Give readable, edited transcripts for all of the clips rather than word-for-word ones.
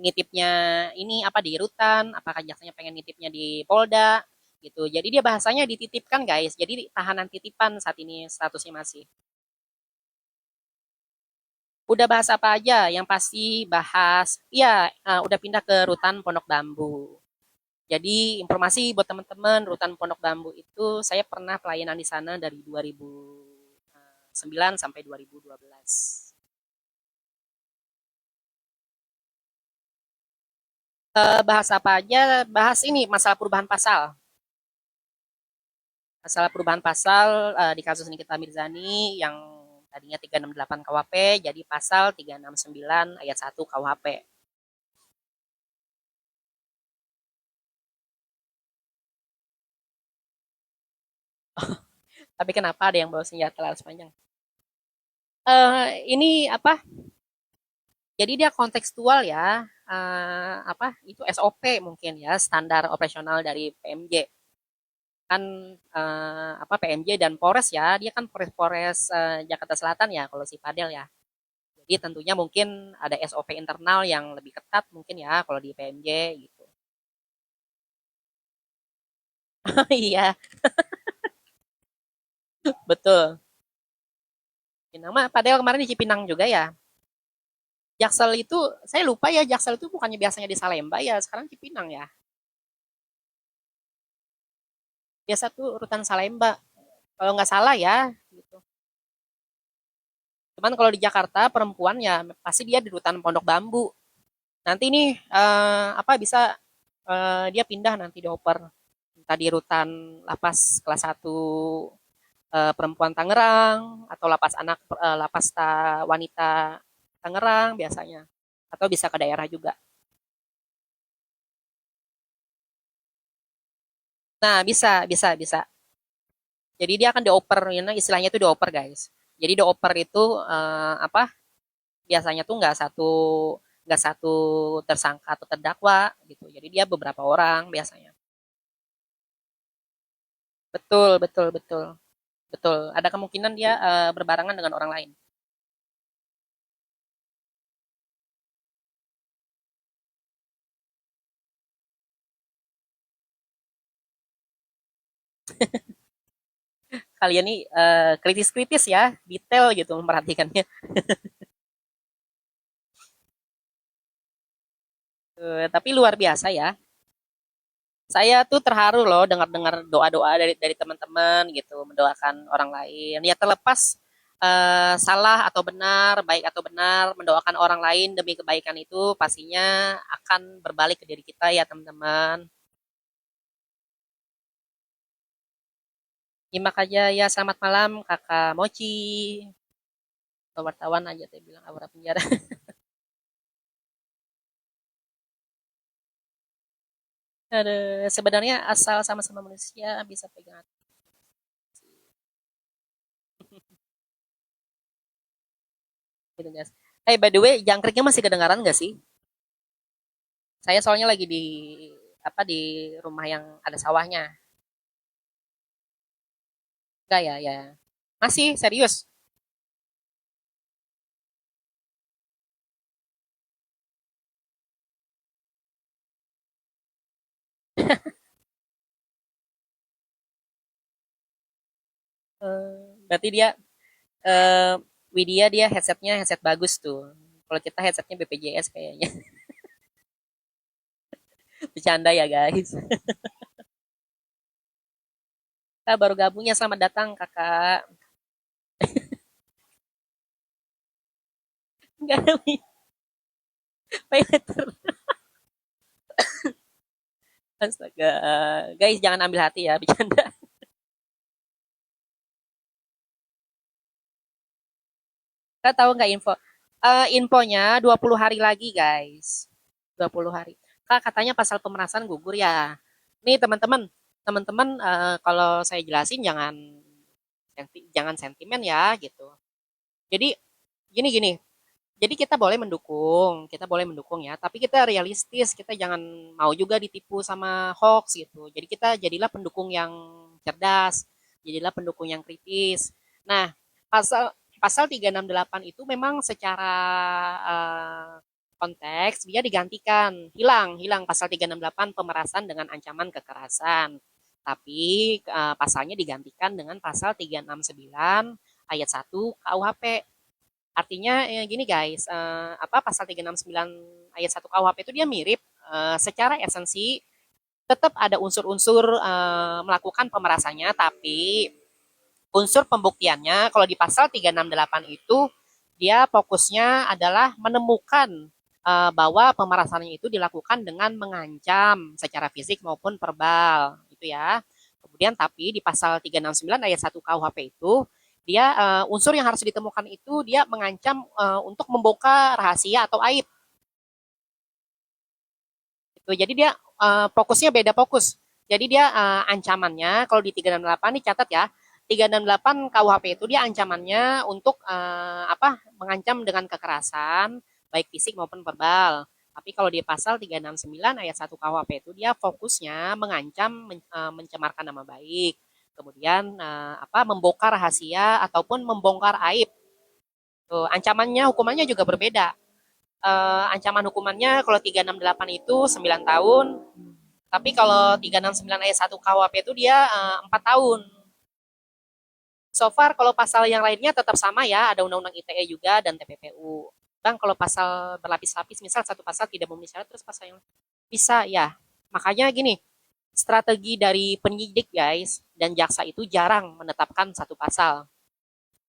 nitipnya ini apa di rutan, apakah jaksanya pengen nitipnya di Polda gitu. Jadi dia bahasanya dititipkan guys. Jadi tahanan titipan saat ini statusnya masih. Udah bahas apa aja? Yang pasti bahas, ya udah pindah ke rutan Pondok Bambu. Jadi informasi buat teman-teman, rutan Pondok Bambu itu saya pernah pelayanan di sana dari 2009 sampai 2012. Bahas apa aja? Bahas ini masalah perubahan pasal. Masalah perubahan pasal di kasus Nikita Mirzani yang tadinya 368 KUHP jadi pasal 369 ayat 1 KUHP. Tapi kenapa ada yang bawa senjata laras panjang? Ini apa? Jadi dia kontekstual ya. Apa itu SOP mungkin ya standar operasional dari PMJ kan apa PMJ dan Polres ya dia kan Polres Jakarta Selatan ya kalau si Padel ya. Jadi tentunya mungkin ada SOP internal yang lebih ketat mungkin ya kalau di PMJ gitu. Iya, betul. Cipinang mah Padel kemarin di Cipinang juga ya. Jaksel itu saya lupa ya Jaksel itu bukannya biasanya di Salemba ya, sekarang Cipinang ya. Biasa tuh urutan Salemba. Kalau nggak salah ya gitu. Cuman kalau di Jakarta perempuan ya pasti dia di rutan Pondok Bambu. Nanti nih apa bisa dia pindah nanti dioper entah di rutan lapas kelas satu perempuan Tangerang atau lapas anak lapas wanita Tangerang biasanya atau bisa ke daerah juga. Nah, bisa. Jadi dia akan dioper, you know, istilahnya itu dioper guys. Jadi dioper itu apa? Biasanya tuh nggak satu tersangka atau terdakwa gitu. Jadi dia beberapa orang biasanya. Betul, betul, betul, betul. Ada kemungkinan dia berbarengan dengan orang lain. Kalian nih kritis-kritis ya, detail gitu memperhatikannya. Tapi luar biasa ya. Saya tuh terharu loh dengar-dengar doa-doa dari teman-teman gitu, mendoakan orang lain. Ya terlepas salah atau benar, baik atau benar, mendoakan orang lain demi kebaikan itu pastinya akan berbalik ke diri kita ya teman-teman. Nyimak aja ya, selamat malam Kakak Mochi. Wartawan aja saya bilang aura penjara. Sebenarnya asal sama-sama manusia bisa pegang hati. Gitu guys. Hey, by the way, jangkriknya masih kedengaran nggak sih? Saya soalnya lagi di apa di rumah yang ada sawahnya. Enggak ya, ya. Masih serius. Berarti dia eh Widya dia headsetnya headset bagus tuh. Kalau kita headsetnya BPJS kayaknya. Bercanda ya guys. Kita baru gabungnya selamat datang kakak. Enggak ada pay letter. Astaga. Guys jangan ambil hati ya bercanda. Kita tahu nggak info? Infonya 20 hari lagi guys. 20 hari. Kak katanya pasal pemerasan gugur ya. Nih teman-teman, teman-teman kalau saya jelasin jangan sentimen ya gitu. Jadi gini gini. Jadi kita boleh mendukung ya, tapi kita realistis, kita jangan mau juga ditipu sama hoax gitu. Jadi kita jadilah pendukung yang cerdas, jadilah pendukung yang kritis. Nah, pasal pasal 368 itu memang secara konteks dia digantikan, hilang pasal 368 pemerasan dengan ancaman kekerasan. Tapi pasalnya digantikan dengan pasal 369 ayat 1 KUHP. Artinya gini guys, pasal 369 ayat 1 KUHP itu dia mirip secara esensi tetap ada unsur-unsur melakukan pemerasannya, tapi unsur pembuktiannya kalau di pasal 368 itu dia fokusnya adalah menemukan bahwa pemerasannya itu dilakukan dengan mengancam secara fisik maupun verbal gitu ya. Kemudian tapi di pasal 369 ayat 1 KUHP itu dia unsur yang harus ditemukan itu dia mengancam untuk membongkar rahasia atau aib. Gitu. Jadi dia fokusnya beda fokus. Jadi dia ancamannya kalau di 368 dicatat ya, 368 KUHP itu dia ancamannya untuk mengancam dengan kekerasan baik fisik maupun verbal. Tapi kalau di pasal 369 ayat 1 KUHP itu dia fokusnya mengancam mencemarkan nama baik. Kemudian membongkar rahasia ataupun membongkar aib. Tuh, ancamannya hukumannya juga berbeda. Ancaman hukumannya kalau 368 itu 9 tahun, tapi kalau 369 ayat 1 KUHP itu dia 4 tahun. So far kalau pasal yang lainnya tetap sama ya, ada Undang-Undang ITE juga dan TPPU. Bang, kalau pasal berlapis-lapis, misal satu pasal tidak memenuhi syarat, terus pasal yang bisa ya. Makanya gini, strategi dari penyidik guys dan jaksa itu jarang menetapkan satu pasal.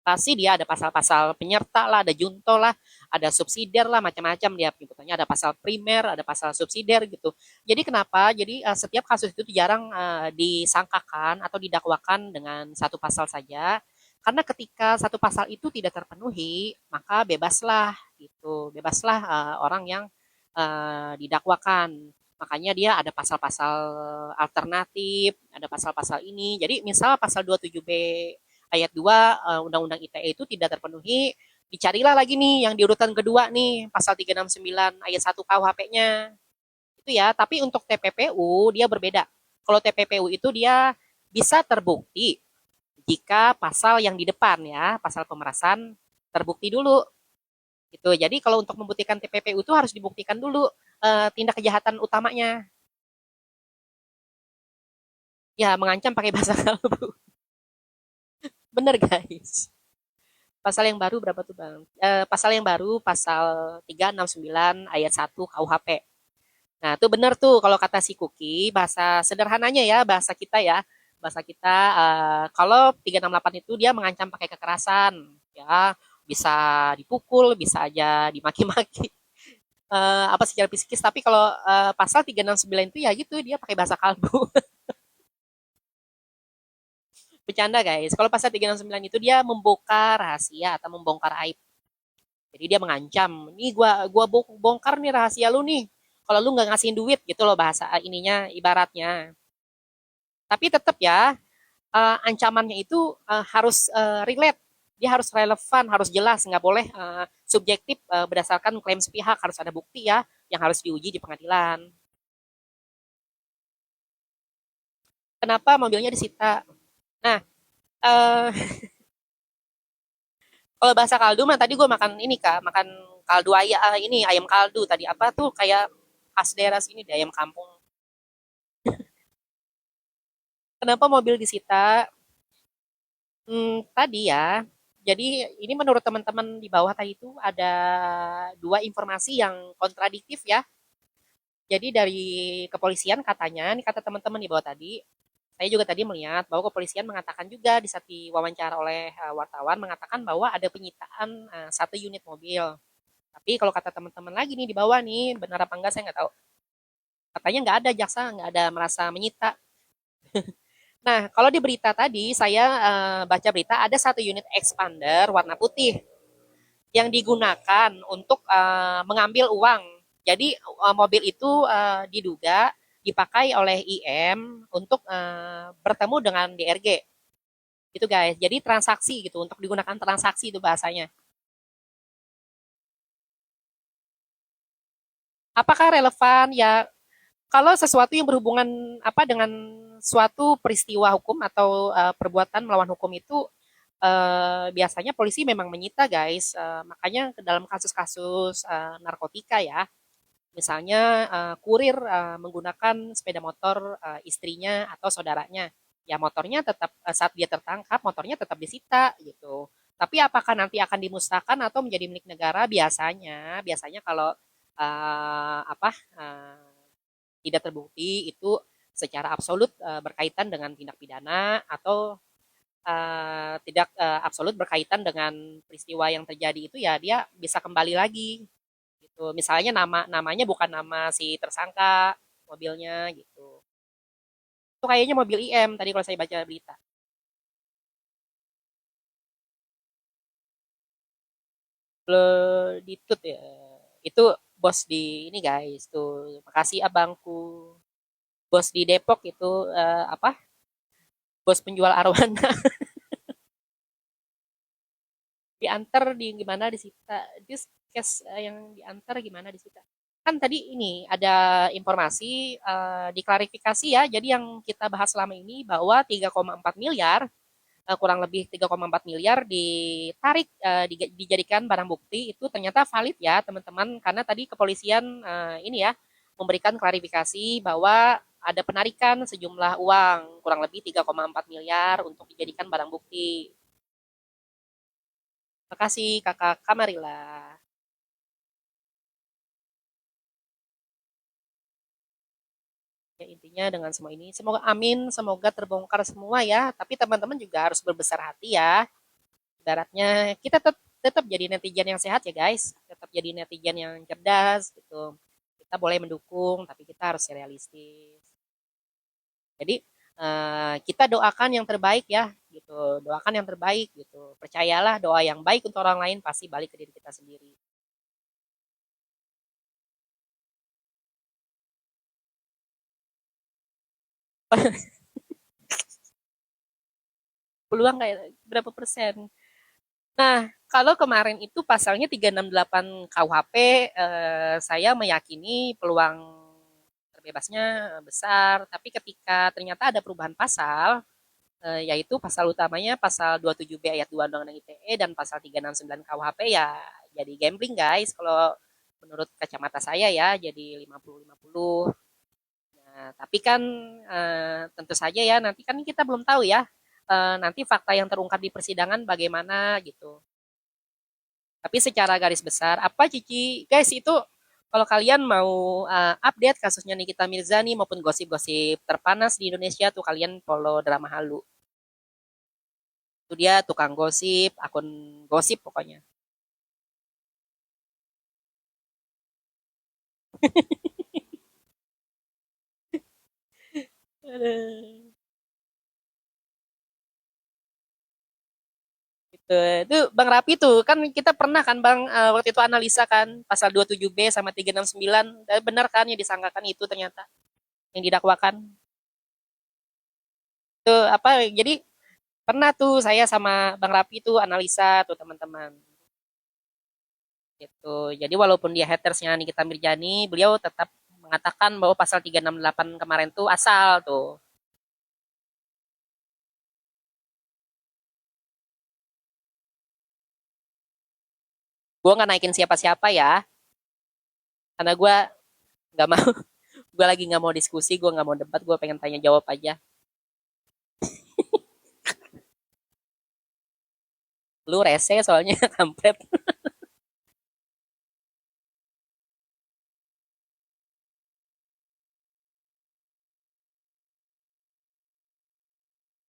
Pasti dia ada pasal-pasal penyerta lah, ada junto lah, ada subsidiar lah, macam-macam dia penyebutannya, ada pasal primer, ada pasal subsidiar gitu. Jadi kenapa? Jadi setiap kasus itu jarang disangkakan atau didakwakan dengan satu pasal saja, karena ketika satu pasal itu tidak terpenuhi, maka bebaslah gitu, bebaslah orang yang didakwakan. Makanya dia ada pasal-pasal alternatif, ada pasal-pasal ini. Jadi misal pasal 27B ayat 2 Undang-Undang ITE itu tidak terpenuhi, dicarilah lagi nih yang di urutan kedua nih, pasal 369 ayat 1 KUHP-nya. Itu ya, tapi untuk TPPU dia berbeda. Kalau TPPU itu dia bisa terbukti jika pasal yang di depan ya, pasal pemerasan terbukti dulu. Gitu. Jadi kalau untuk membuktikan TPPU itu harus dibuktikan dulu tindak kejahatan utamanya. Ya, mengancam pakai bahasa kalbu. Bener guys. Pasal yang baru berapa tuh Bang? Pasal yang baru pasal 369 ayat 1 KUHP. Nah, itu benar tuh kalau kata si Kuki, bahasa sederhananya ya, bahasa kita ya. Bahasa kita kalau 368 itu dia mengancam pakai kekerasan, ya, bisa dipukul, bisa aja dimaki-maki. Apa secara psikis, tapi kalau pasal 369 itu ya gitu, dia pakai bahasa kalbu. Bercanda guys. Kalau pasal 369 itu dia membongkar rahasia atau membongkar aib. Jadi dia mengancam, nih gua bongkar nih rahasia lu nih. Kalau lu nggak ngasihin duit gitu loh bahasa ininya ibaratnya. Tapi tetap ya ancamannya itu harus relate, dia harus relevan, harus jelas, nggak boleh subjektif berdasarkan klaim sepihak, harus ada bukti ya yang harus diuji di pengadilan. Kenapa mobilnya disita? Nah, uh, kalau bahasa kaldu mah tadi gue makan ini kak, makan kaldu ayam ini ayam kaldu tadi apa tuh kayak khas daerah sini deh ayam kampung. Kenapa mobil disita? Tadi ya. Jadi ini menurut teman-teman di bawah tadi itu ada dua informasi yang kontradiktif ya. Jadi dari kepolisian katanya, ini kata teman-teman di bawah tadi, saya juga tadi melihat bahwa kepolisian mengatakan juga di saat diwawancara oleh wartawan mengatakan bahwa ada penyitaan satu unit mobil. Tapi kalau kata teman-teman lagi nih di bawah nih, benar apa enggak saya nggak tahu. Katanya nggak ada jaksa, nggak ada merasa menyita. Nah, kalau di berita tadi saya baca berita ada satu unit expander warna putih yang digunakan untuk mengambil uang. Jadi mobil itu diduga dipakai oleh IM untuk bertemu dengan DRG. Itu guys. Jadi transaksi gitu untuk digunakan transaksi itu bahasanya. Apakah relevan? Ya, kalau sesuatu yang berhubungan apa dengan suatu peristiwa hukum atau perbuatan melawan hukum itu biasanya polisi memang menyita guys. Makanya dalam kasus-kasus narkotika ya, misalnya kurir menggunakan sepeda motor istrinya atau saudaranya, ya motornya tetap saat dia tertangkap motornya tetap disita gitu. Tapi apakah nanti akan dimusnahkan atau menjadi milik negara? Biasanya kalau apa tidak terbukti itu secara absolut berkaitan dengan tindak pidana atau tidak absolut berkaitan dengan peristiwa yang terjadi itu, ya dia bisa kembali lagi gitu. Misalnya namanya bukan nama si tersangka mobilnya gitu. Itu kayaknya mobil IM tadi kalau saya baca berita. Ditut ya. Itu bos di ini guys tuh. Makasih abangku. Bos di Depok itu apa? Bos penjual arwana. Diantar di gimana disita. Just case yang diantar gimana disita. Kan tadi ini ada informasi diklarifikasi ya. Jadi yang kita bahas selama ini bahwa 3,4 miliar kurang lebih 3,4 miliar ditarik dijadikan barang bukti itu ternyata valid ya teman-teman, karena tadi kepolisian ini ya memberikan klarifikasi bahwa ada penarikan sejumlah uang kurang lebih 3,4 miliar untuk dijadikan barang bukti. Terima kasih Kakak Kamarila. Ya, intinya dengan semua ini semoga amin, semoga terbongkar semua ya. Tapi teman-teman juga harus berbesar hati ya. Ibaratnya kita tetap jadi netizen yang sehat ya guys, tetap jadi netizen yang cerdas gitu. Kita boleh mendukung tapi kita harus realistis. Jadi kita doakan yang terbaik ya gitu, doakan yang terbaik gitu. Percayalah doa yang baik untuk orang lain pasti balik ke diri kita sendiri. Peluang kayak berapa persen? Nah, kalau kemarin itu pasalnya 368 KUHP, saya meyakini peluang terbebasnya besar. Tapi ketika ternyata ada perubahan pasal, yaitu pasal utamanya pasal 27B ayat 2 Undang-Undang ITE dan pasal 369 KUHP, ya jadi gambling guys. Kalau menurut kacamata saya ya jadi 50-50. Nah, tapi kan tentu saja ya nanti kan kita belum tahu ya nanti fakta yang terungkap di persidangan bagaimana gitu. Tapi secara garis besar, apa Cici? Guys, itu kalau kalian mau update kasusnya Nikita Mirzani maupun gosip-gosip terpanas di Indonesia tuh kalian follow Drama Halu. Itu dia tukang gosip, akun gosip pokoknya. Gitu. Itu Bang Rapi tuh, kan kita pernah kan Bang waktu itu analisa kan pasal 27B sama 369. Benar kan yang disangkakan itu ternyata yang didakwakan. Tuh apa jadi pernah tuh saya sama Bang Rapi tuh analisa tuh teman-teman. Gitu. Jadi walaupun dia hatersnya Nikita Mirjani, beliau tetap mengatakan bahwa pasal 368 kemarin tuh asal tuh. Gue nggak naikin siapa-siapa ya, karena gue nggak mau, gue lagi nggak mau diskusi, gue nggak mau debat, gue pengen tanya jawab aja. Lu rese soalnya kampret.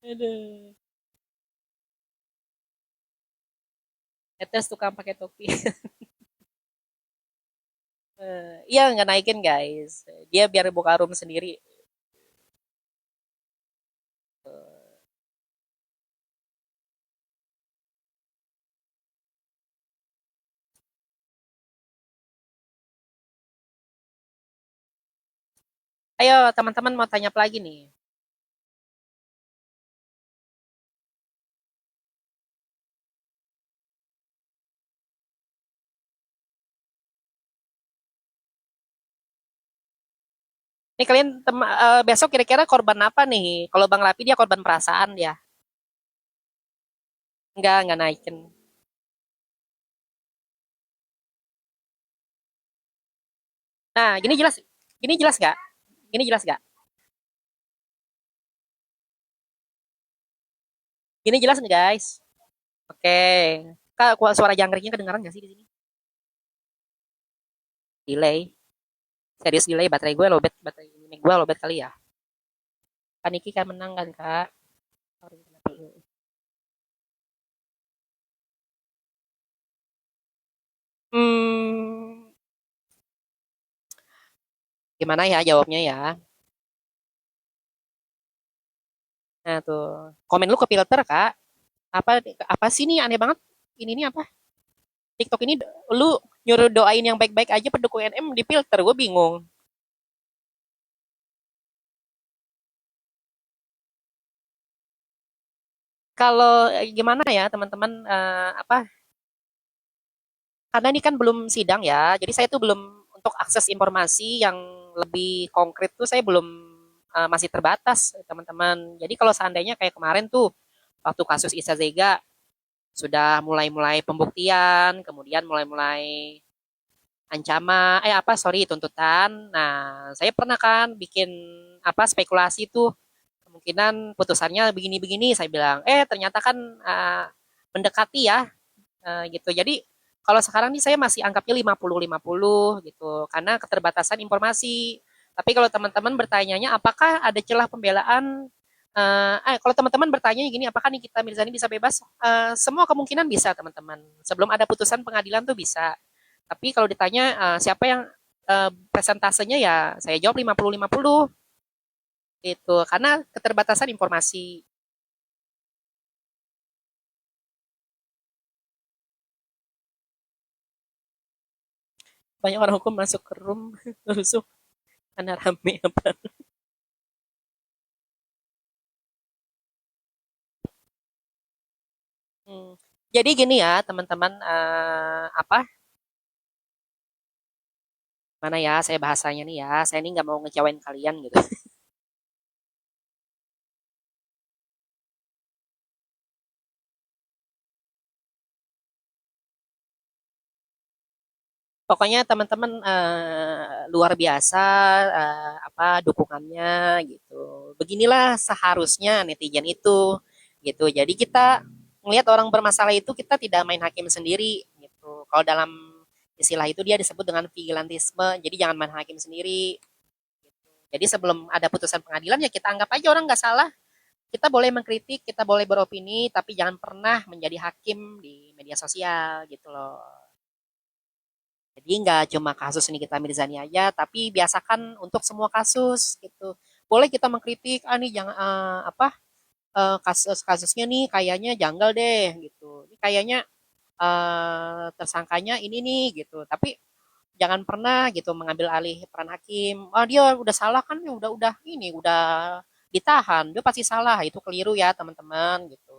Aduh. Haters tukang pakai topi. Iya nggak naikin guys. Dia biar buka room sendiri. Ayo teman-teman mau tanya apa lagi nih? Nih kalian besok kira-kira korban apa nih? Kalau Bang Rapi dia korban perasaan dia. Enggak naikin. Nah, gini jelas nggak? Gini jelas nggak? Gini jelas nggak guys? Oke. Kak, suara jangkriknya kedengaran nggak sih di sini? Delay. Serius delay baterai gue lowbat, baterai ini gue lowbat kali ya. Kan Niki kan menang kan kak? Sorry, kenapa lu? Hmm, gimana ya jawabnya ya? Nah tuh, komen lu ke filter kak. Apa apa sih nih aneh banget? Ini apa? TikTok ini lu nyuruh doain yang baik-baik aja pendukung NM di filter, gue bingung. Kalau gimana ya teman-teman apa? Karena ini kan belum sidang ya, jadi saya tuh belum untuk akses informasi yang lebih konkret tuh saya belum masih terbatas teman-teman. Jadi kalau seandainya kayak kemarin tuh waktu kasus Isa Zega sudah mulai-mulai pembuktian, kemudian mulai-mulai ancaman, apa sorry tuntutan. Nah, saya pernah kan bikin apa spekulasi tuh kemungkinan putusannya begini-begini. Saya bilang, ternyata kan mendekati ya, gitu. Jadi kalau sekarang nih saya masih anggapnya 50-50 gitu, karena keterbatasan informasi. Tapi kalau teman-teman bertanyanya, apakah ada celah pembelaan? Kalau teman-teman bertanya gini, apakah Nikita Mirzani bisa bebas? Semua kemungkinan bisa, teman-teman. Sebelum ada putusan pengadilan tuh bisa. Tapi kalau ditanya siapa yang presentasenya ya saya jawab 50-50 gitu. Karena keterbatasan informasi. Banyak orang hukum masuk ke room rusuh karena rame apa. Hmm. Jadi gini ya teman-teman, apa mana ya saya bahasanya nih ya, saya ini nggak mau ngecewain kalian gitu. Pokoknya teman-teman luar biasa apa dukungannya gitu. Beginilah seharusnya netizen itu gitu. Jadi kita melihat orang bermasalah itu kita tidak main hakim sendiri gitu. Kalau dalam istilah itu dia disebut dengan vigilantisme. Jadi jangan main hakim sendiri. Jadi sebelum ada putusan pengadilan ya kita anggap aja orang nggak salah. Kita boleh mengkritik, kita boleh beropini, tapi jangan pernah menjadi hakim di media sosial gitu loh. Jadi nggak cuma kasus Nikita Mirzani aja, tapi biasakan untuk semua kasus gitu. Boleh kita mengkritik, nih jangan apa kasus-kasusnya nih kayaknya janggal deh gitu. Ini kayaknya tersangkanya ini nih gitu. Tapi jangan pernah gitu mengambil alih peran hakim. Dia udah salah kan, ya udah ini udah ditahan, dia pasti salah. Itu keliru ya teman-teman gitu.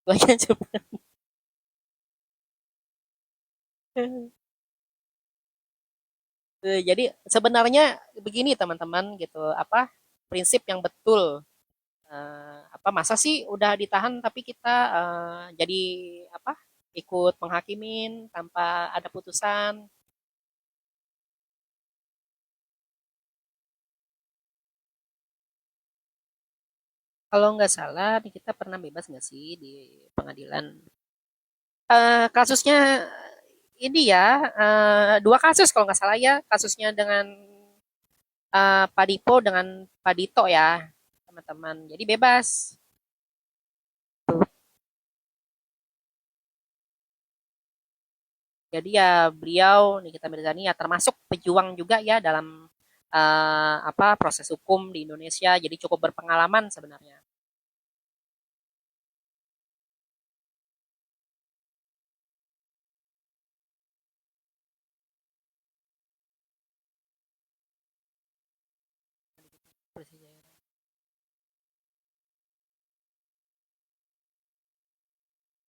Gue aja coba. Jadi sebenarnya begini teman-teman gitu, apa prinsip yang betul. Apa masa sih udah ditahan tapi kita jadi apa ikut menghakimin tanpa ada putusan. Kalau nggak salah nih kita pernah bebas nggak sih di pengadilan? Kasusnya ini ya dua kasus kalau nggak salah ya, kasusnya dengan Pak Dipo dengan Pak Dito ya teman-teman. Jadi bebas. Jadi ya beliau Nikita Mirzani ya termasuk pejuang juga ya dalam apa proses hukum di Indonesia. Jadi cukup berpengalaman sebenarnya.